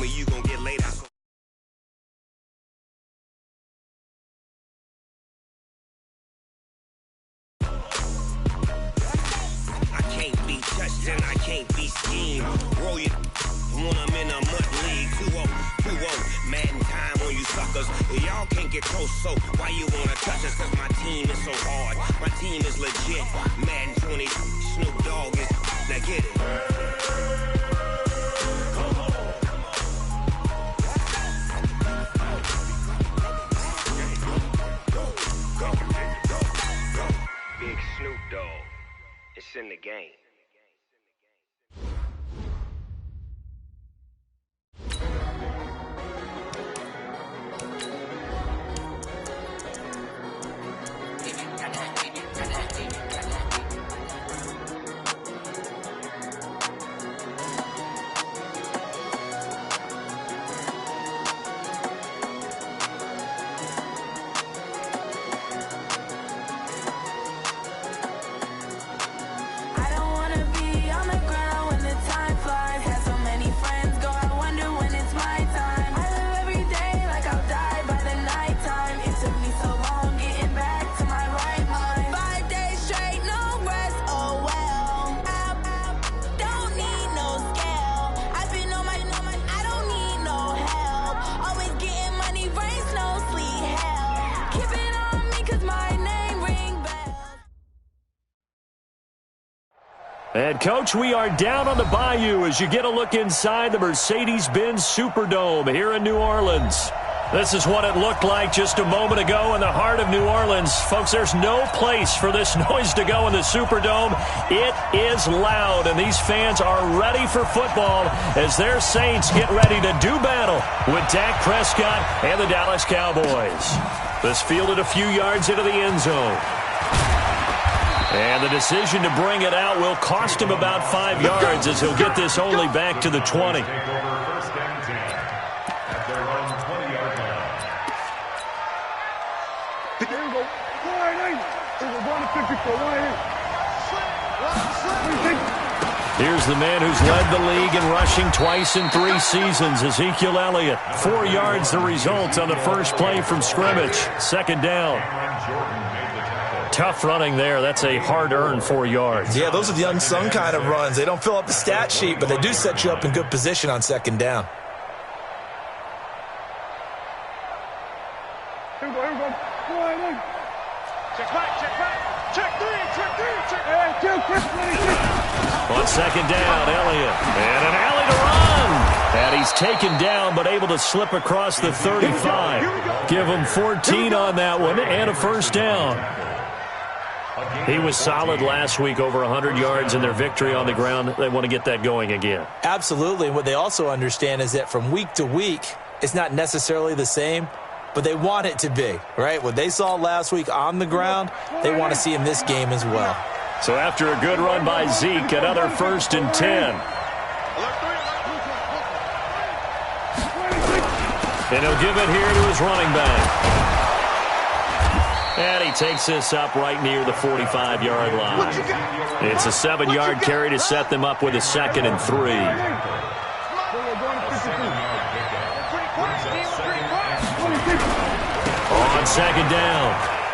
me you gon' get laid out. I can't be touched and I can't be schemed. Roll you when I'm in a mud league. 2-0, 2-0, Madden time on you suckers. Y'all can't get close, so why you wanna touch us? Cause my team is so hard. My team is legit. Madden 20, Snoop Dogg is. Now get it. Big Snoop Dogg. It's in the game. And, Coach, we are down on the Bayou as you get a look inside the Mercedes-Benz Superdome here in New Orleans. This is what it looked like just a moment ago in the heart of New Orleans. Folks, there's no place for this noise to go in the Superdome. It is loud, and these fans are ready for football as their Saints get ready to do battle with Dak Prescott and the Dallas Cowboys. This fielded a few yards into the end zone. And the decision to bring it out will cost him about 5 yards as he'll get this only back to the 20. Here's the man who's led the league in rushing twice in 3 seasons, Ezekiel Elliott. 4 yards the result on the first play from scrimmage. Second down. Tough running there. That's a hard-earned 4 yards. Yeah, those are the unsung kind of runs. They don't fill up the stat sheet, but they do set you up in good position on second down. Here we go. Check back. Check three. On second down, Elliott. And an alley to run. And he's taken down, but able to slip across the 35. Give him 14 on that one and a first down. He was solid last week, over 100 yards in their victory on the ground. They want to get that going again. Absolutely. And what they also understand is that from week to week, it's not necessarily the same, but they want it to be, right? What they saw last week on the ground, they want to see in this game as well. So after a good run by Zeke, another 1st and 10. And he'll give it here to his running back. And he takes this up right near the 45-yard line. It's a 7-yard carry to set them up with a 2nd and 3. On second down,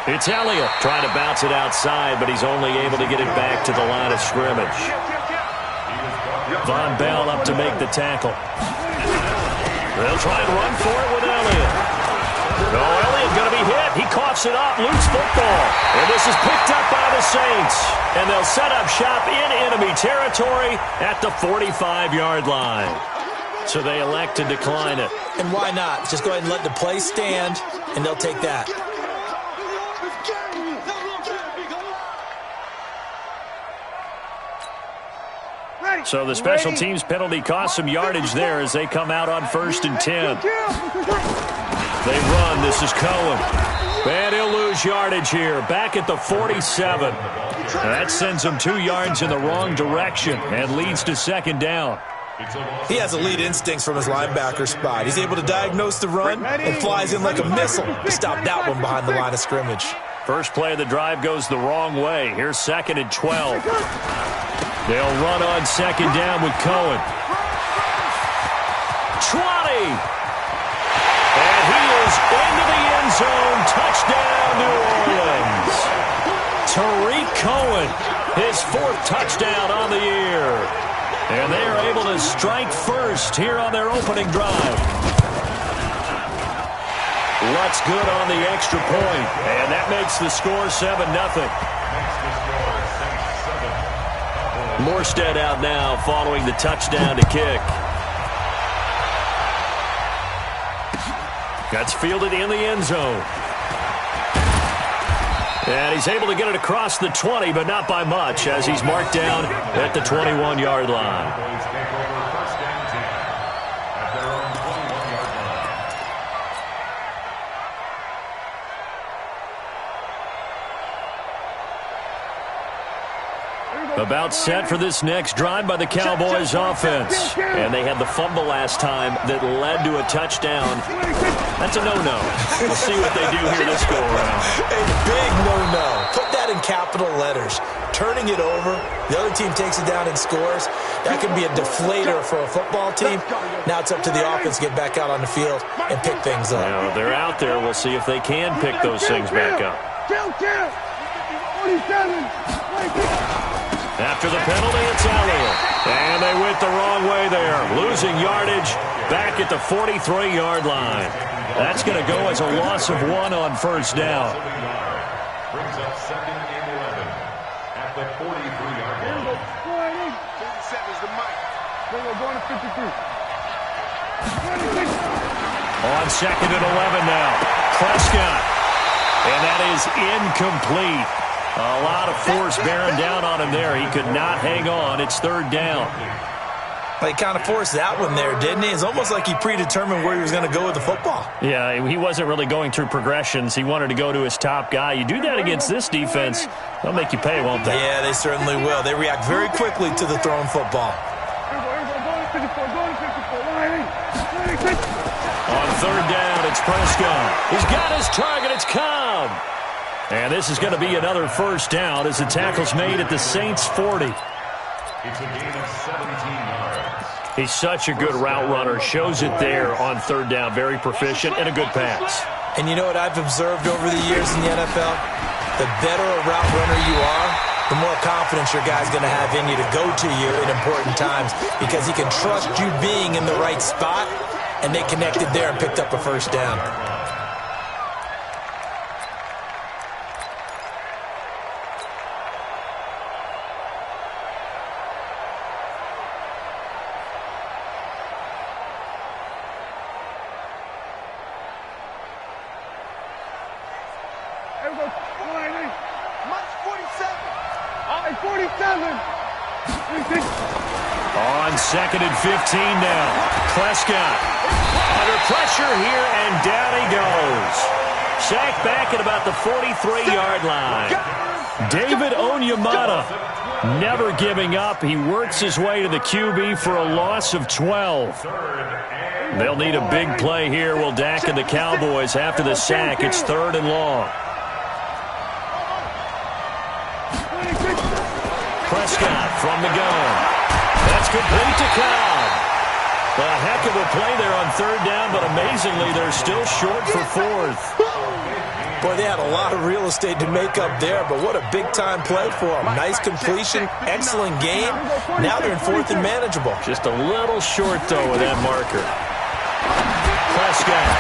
it's Elliott trying to bounce it outside, but he's only able to get it back to the line of scrimmage. Von Bell up to make the tackle. They'll try and run for it with Elliott. No, Elliott going to be hit. He coughs it up, loose football. And this is picked up by the Saints. And they'll set up shop in enemy territory at the 45-yard line. So they elect to decline it. And why not? Just go ahead and let the play stand, and they'll take that. So the special teams penalty cost some yardage there as they come out on 1st and 10. They run. This is Cohen. And he'll lose yardage here. Back at the 47. That sends him 2 yards in the wrong direction and leads to second down. He has elite instincts from his linebacker spot. He's able to diagnose the run and flies in like a missile to stop that one behind the line of scrimmage. First play of the drive goes the wrong way. Here's 2nd and 12. They'll run on second down with Cohen. Trotting Cohen, his 4th touchdown on the year. And they are able to strike first here on their opening drive. Lutz good on the extra point, and that makes the score 7-0. Morstead out now following the touchdown to kick. That's fielded in the end zone. And he's able to get it across the 20, but not by much, as he's marked down at the 21-yard line. About set for this next drive by the Cowboys offense. And they had the fumble last time that led to a touchdown. That's a no-no. We'll see what they do here this go-around. A big no-no. Put that in capital letters. Turning it over, the other team takes it down and scores. That can be a deflator for a football team. Now it's up to the offense to get back out on the field and pick things up. Now, they're out there. We'll see if they can pick those things back up. After the penalty, it's Elliott. And they went the wrong way there. Losing yardage back at the 43-yard line. That's going to go as a loss of 1 on first down. Brings up 2nd and 11 at the 43-yard line. 57 is the mic. Going to 53. On 2nd and 11 now. Prescott. And that is incomplete. A lot of force bearing down on him there. He could not hang on. It's 3rd down. He kind of forced that one there, didn't he? It's almost like he predetermined where he was going to go with the football. Yeah, he wasn't really going through progressions. He wanted to go to his top guy. You do that against this defense, they'll make you pay, won't they? Yeah, they certainly will. They react very quickly to the thrown football. On 3rd down, it's Prescott. He's got his target. It's Cobb. And this is going to be another first down as the tackle's made at the Saints' 40. It's a gain of 17 yards. He's such a good route runner. Shows it there on 3rd down. Very proficient and a good pass. And you know what I've observed over the years in the NFL? The better a route runner you are, the more confidence your guy's going to have in you to go to you in important times because he can trust you being in the right spot, and they connected there and picked up a first down. On 2nd and 15 now. Prescott under pressure here, and down he goes. Sacked back at about the 43-yard line. David Onyemata never giving up. He works his way to the QB for a loss of 12. They'll need a big play here. Will Dak and the Cowboys after the sack. It's 3rd and long. Prescott from the gun. That's complete to Cobb. A heck of a play there on 3rd down, but amazingly, they're still short for 4th. Boy, they had a lot of real estate to make up there, but what a big-time play for them. Nice completion, excellent game. Now they're in 4th and manageable. Just a little short, though, with that marker. Prescott.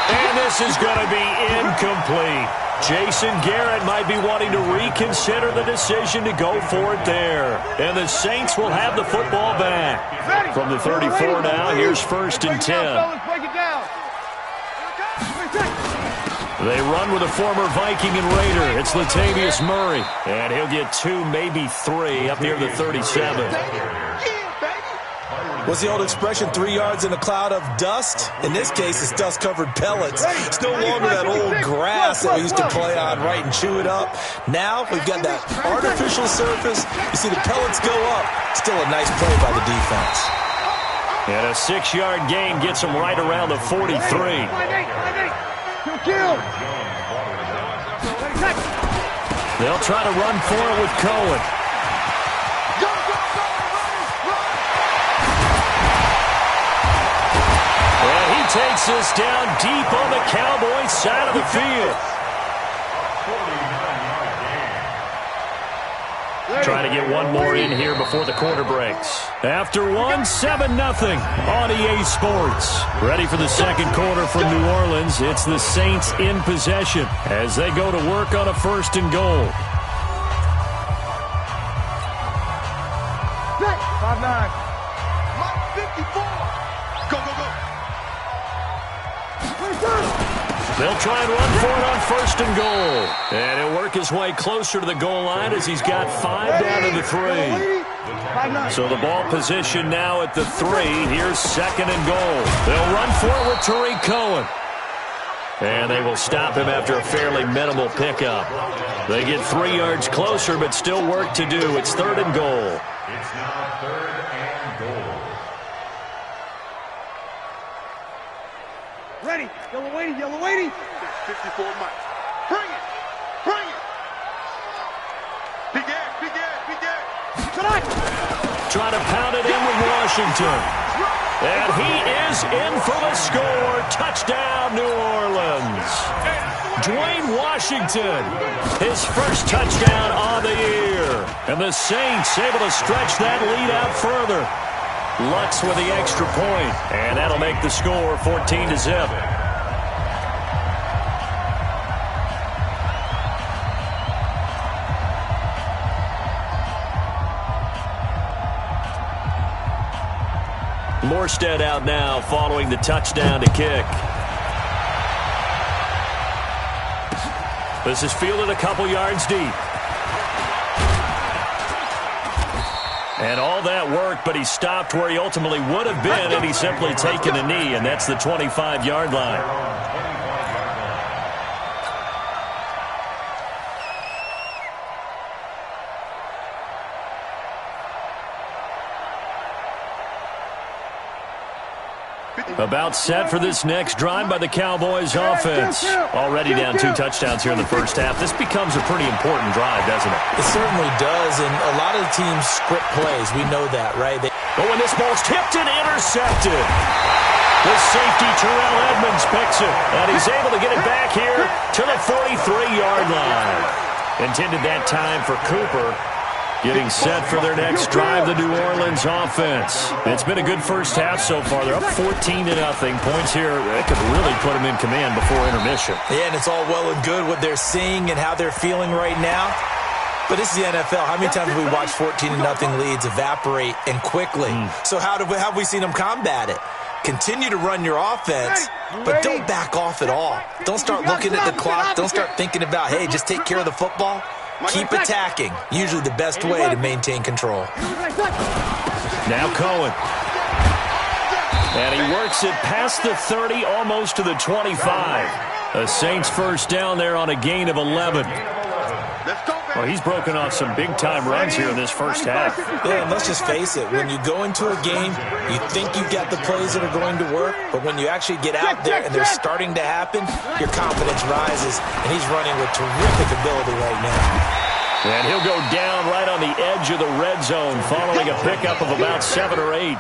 And this is going to be incomplete. Jason Garrett might be wanting to reconsider the decision to go for it there. And the Saints will have the football back. From the 34 now, here's 1st and 10. They run with a former Viking and Raider. It's Latavius Murray. And he'll get 2, maybe 3 up near the 37. What's the old expression, 3 yards in a cloud of dust? In this case, it's dust-covered pellets. It's no longer that old grass that we used to play on, right, and chew it up. Now we've got that artificial surface. You see the pellets go up. Still a nice play by the defense. And a 6-yard gain gets him right around the 43. They'll try to run for it with Cohen. And he takes this down deep on the Cowboys side of the field. Trying to get one more in here before the quarter breaks. After one, 7-0 on EA Sports. Ready for the second quarter from New Orleans. It's the Saints in possession as they go to work on a 1st and goal. 5-9. Mike 54. Go, go, go. They'll try and run for it on 1st and goal. And he'll work his way closer to the goal line as he's got 5 down to the 3. So the ball position now at the 3. Here's 2nd and goal. They'll run for it with Tariq Cohen. And they will stop him after a fairly minimal pickup. They get 3 yards closer, but still work to do. It's 3rd and goal. It's now 3rd and goal. Ready. Yellow waiting, yellow waiting. 54 Mike. Bring it. Bring it. Big ass, big ass, big ass. Tonight. Trying to pound it in with Washington. And he is in for the score. Touchdown, New Orleans. Dwayne Washington, his first touchdown on the year. And the Saints able to stretch that lead out further. Lutz with the extra point, and that'll make the score 14-0. Morstead out now following the touchdown to kick. This is fielded a couple yards deep. And all that work, but he stopped where he ultimately would have been, and he's simply taken a knee, and that's the 25-yard line. About set for this next drive by the Cowboys offense. Already down 2 touchdowns here in the first half. This becomes a pretty important drive, doesn't it? It certainly does, and a lot of the teams script plays. We know that, right? But when this ball's tipped and intercepted, the safety Terrell Edmonds picks it, and he's able to get it back here to the 43-yard line. Intended that time for Cooper. Getting set for their next drive, the New Orleans offense. It's been a good first half so far. They're up 14-0. Points here that could really put them in command before intermission. Yeah, and it's all well and good what they're seeing and how they're feeling right now. But this is the NFL. How many times have we watched 14-0 leads evaporate and quickly? So how have we seen them combat it? Continue to run your offense, but don't back off at all. Don't start looking at the clock. Don't start thinking about, hey, just take care of the football. Keep attacking. Usually the best way to maintain control. Now Cohen. And he works it past the 30, almost to the 25. The Saints first down there on a gain of 11. Well, he's broken off some big-time runs here in this first half. Yeah, and let's just face it. When you go into a game, you think you've got the plays that are going to work, but when you actually get out there and they're starting to happen, your confidence rises, and he's running with terrific ability right now. And he'll go down right on the edge of the red zone following a pickup of about 7 or 8.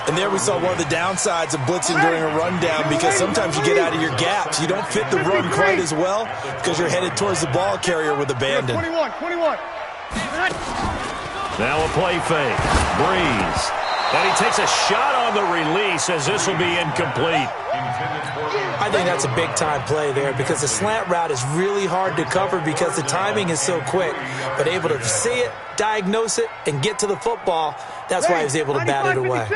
And there we saw one of the downsides of blitzing during a rundown, because sometimes you get out of your gaps. You don't fit the run quite as well because you're headed towards the ball carrier with abandon. 21. Now a play fake. Breeze. And he takes a shot on the release as this will be incomplete. I think that's a big-time play there because the slant route is really hard to cover because the timing is so quick. But able to see it, diagnose it, and get to the football, that's why he was able to bat it away.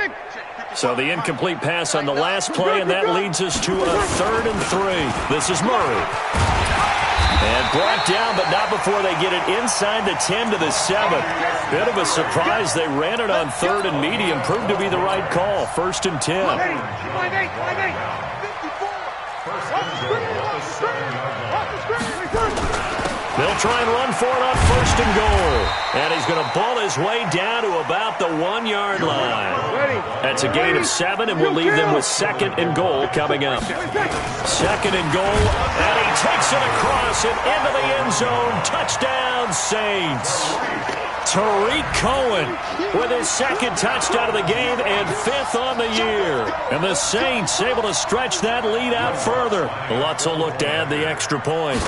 So the incomplete pass on the last play, and that leads us to a 3rd and 3. This is Murray. And brought down, but not before they get it inside the 10 to the 7. Bit of a surprise. They ran it on 3rd and medium. Proved to be the right call. 1st and 10. They'll try and run for it on 1st and goal. And he's going to ball his way down to about the 1-yard line. That's a gain of 7, and we'll leave them with 2nd and goal coming up. 2nd and goal, and he takes it across and into the end zone. Touchdown, Saints. Tariq Cohen with his 2nd touchdown of the game and 5th on the year. And the Saints able to stretch that lead out further. Lutz will look to add the extra point.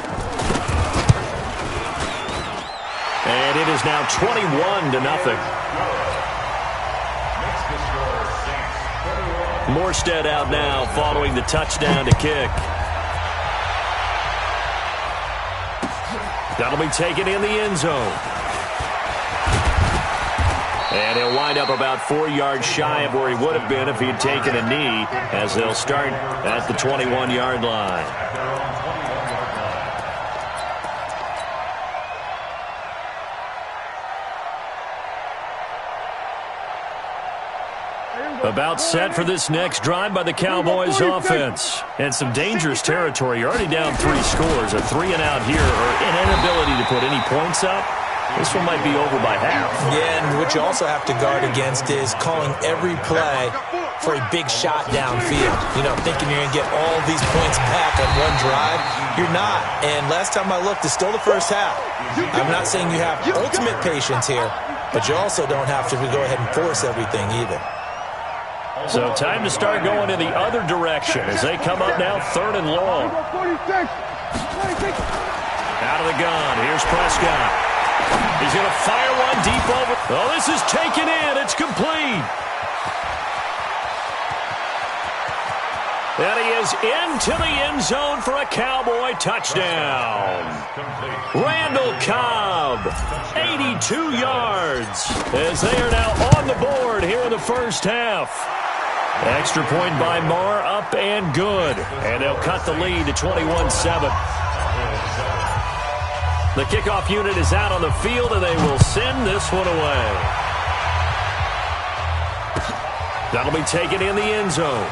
And it is now 21-0. Morstead out now following the touchdown to kick. That'll be taken in the end zone. And he'll wind up about 4 yards shy of where he would have been if he had taken a knee, as they'll start at the 21-yard line. About set for this next drive by the Cowboys offense. And some dangerous territory. You're already down 3 scores. A 3-and-out here, or an inability to put any points up. This one might be over by half. Yeah, and what you also have to guard against is calling every play for a big shot downfield. You know, thinking you're going to get all these points back on one drive. You're not. And last time I looked, it's still the first half. I'm not saying you have ultimate patience here, but you also don't have to go ahead and force everything either. So time to start going in the other direction as they come up now 3rd and long. Out of the gun. Here's Prescott. He's going to fire one deep over. Oh, this is taken in. It's complete. And he is into the end zone for a Cowboy touchdown. Randall Cobb, 82 yards, as they are now on the board here in the first half. Extra point by Marr, up and good. And they'll cut the lead to 21-7. The kickoff unit is out on the field, and they will send this one away. That'll be taken in the end zone.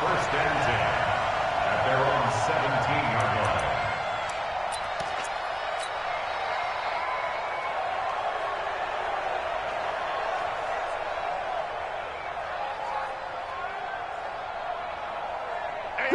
First and 10 at their own 17-yard line.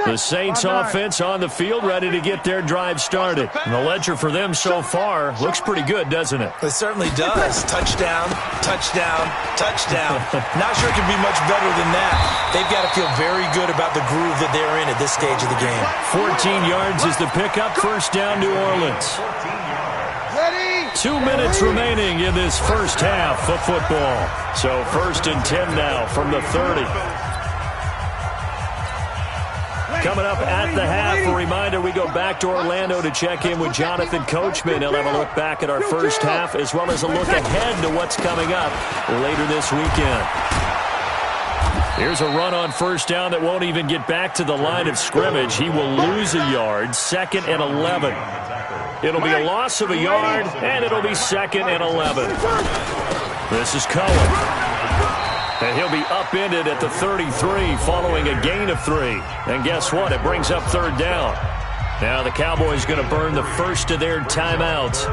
The Saints offense on the field, ready to get their drive started. And the ledger for them so far looks pretty good, doesn't it? It certainly does. Touchdown, touchdown, touchdown. Not sure it can be much better than that. They've got to feel very good about the groove that they're in at this stage of the game. 14 yards is the pickup. First down, New Orleans. 2 minutes remaining in this first half of football. So 1st and 10 now from the 30. Coming up at the half, a reminder, we go back to Orlando to check in with Jonathan Coachman. He'll have a look back at our first half as well as a look ahead to what's coming up later this weekend. Here's a run on first down that won't even get back to the line of scrimmage. He will lose a yard, 2nd and 11. It'll be a loss of a yard, and it'll be 2nd and 11. This is Cohen. And he'll be upended at the 33 following a gain of 3. And guess what? It brings up third down. Now the Cowboys going to burn the first of their timeouts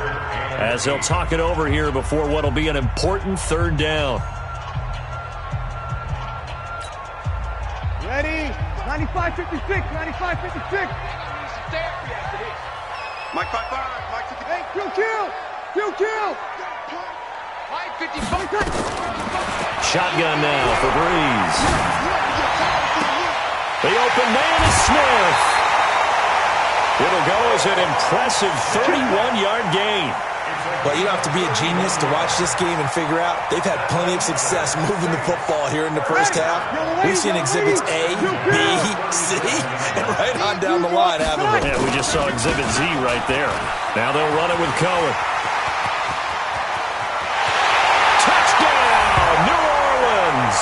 as they'll talk it over here before what will be an important third down. Ready? 95-56, 95-56. Mike 5-5, Mike 58. Hey, kill. Mike 55. Shotgun now for Breeze. The open man is Smith. It'll go as an impressive 31-yard gain. Well, you don't have to be a genius to watch this game and figure out they've had plenty of success moving the football here in the first half. We've seen exhibits A, B, C, and right on down the line, haven't we? Yeah, we just saw exhibit Z right there. Now they'll run it with Cohen. Touchdown, New Orleans!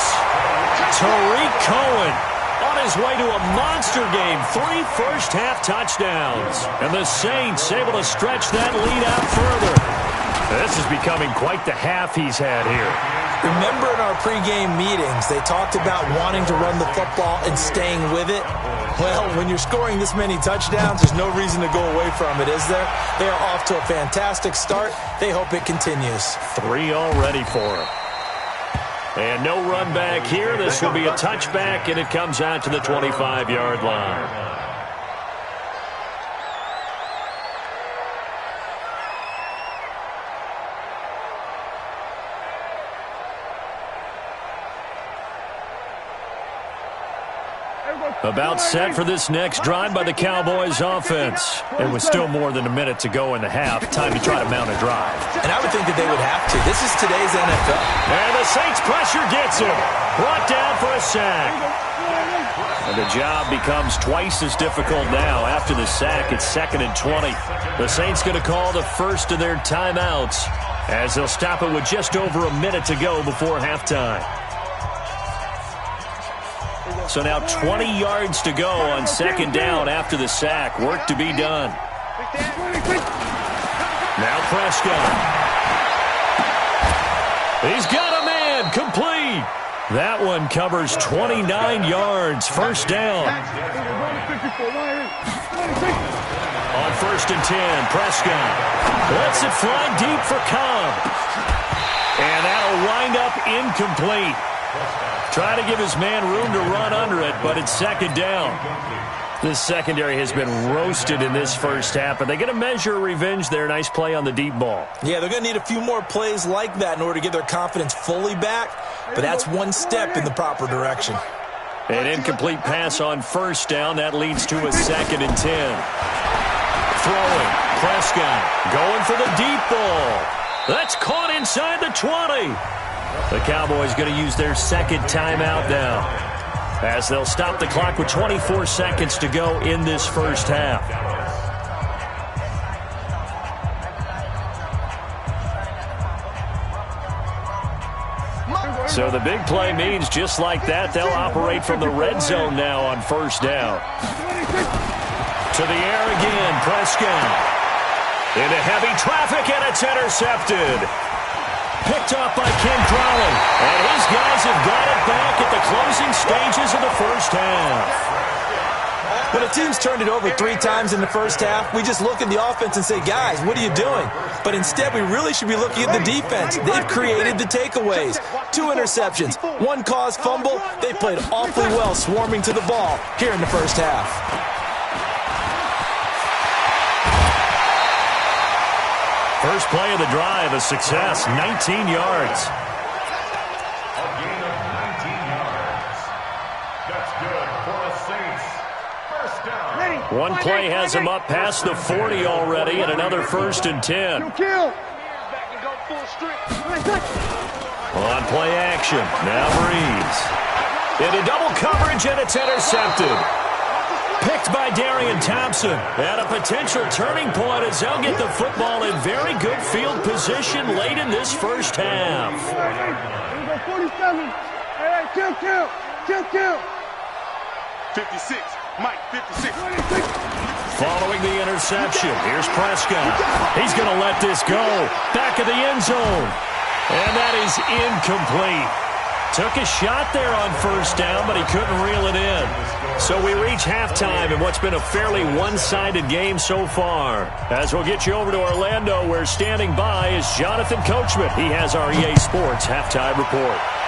Tariq Cohen on his way to a monster game. 3 first-half touchdowns. And the Saints able to stretch that lead out further. This is becoming quite the half he's had here. Remember in our pregame meetings, they talked about wanting to run the football and staying with it? Well, when you're scoring this many touchdowns, there's no reason to go away from it, is there? They are off to a fantastic start. They hope it continues. 3 already for him. And no run back here. This will be a touchback, and it comes out to the 25-yard line. About set for this next drive by the Cowboys offense. And with still more than a minute to go in the half, time to try to mount a drive. And I would think that they would have to. This is today's NFL. And the Saints pressure gets him. Brought down for a sack. And the job becomes twice as difficult now. After the sack, it's 2nd and 20. The Saints going to call the first of their timeouts as they'll stop it with just over a minute to go before halftime. So now 20 yards to go on 2nd down after the sack. Work to be done. Now Prescott. He's got a man. Complete. That one covers 29 yards. First down. On 1st and 10, Prescott lets it fly deep for Cobb. And that'll wind up incomplete. Try to give his man room to run under it, but it's 2nd down. This secondary has been roasted in this first half, but they get a measure of revenge there. Nice play on the deep ball. Yeah, they're going to need a few more plays like that in order to get their confidence fully back, but that's one step in the proper direction. An incomplete pass on 1st down. That leads to a 2nd and 10. Throwing. Prescott going for the deep ball. That's caught inside the 20. The Cowboys going to use their 2nd timeout now as they'll stop the clock with 24 seconds to go in this first half. So the big play means just like that, they'll operate from the red zone now on 1st down. To the air again, Prescott. Into heavy traffic, and it's intercepted. Picked off by Ken Crowley. And his guys have got it back at the closing stages of the first half. When a team's turned it over 3 times in the first half, we just look at the offense and say, guys, what are you doing? But instead, we really should be looking at the defense. They've created the takeaways. 2 interceptions, 1 caused fumble. They played awfully well swarming to the ball here in the first half. First play of the drive, a success, 19 yards. A gain of 19 yards. That's good for the Saints. First down. One play has him up past the 40 already, and another 1st and 10. On play action, now Breeze. Into double coverage, and it's intercepted. Picked by Darian Thompson. And a potential turning point as they'll get the football in very good field position late in this first half. 47. Hey, kill. 56. Mike, 56. Following the interception, here's Prescott. He's going to let this go. Back of the end zone. And that is incomplete. Took a shot there on first down, but he couldn't reel it in. So we reach halftime in what's been a fairly one-sided game so far. As we'll get you over to Orlando, where standing by is Jonathan Coachman. He has our EA Sports halftime report.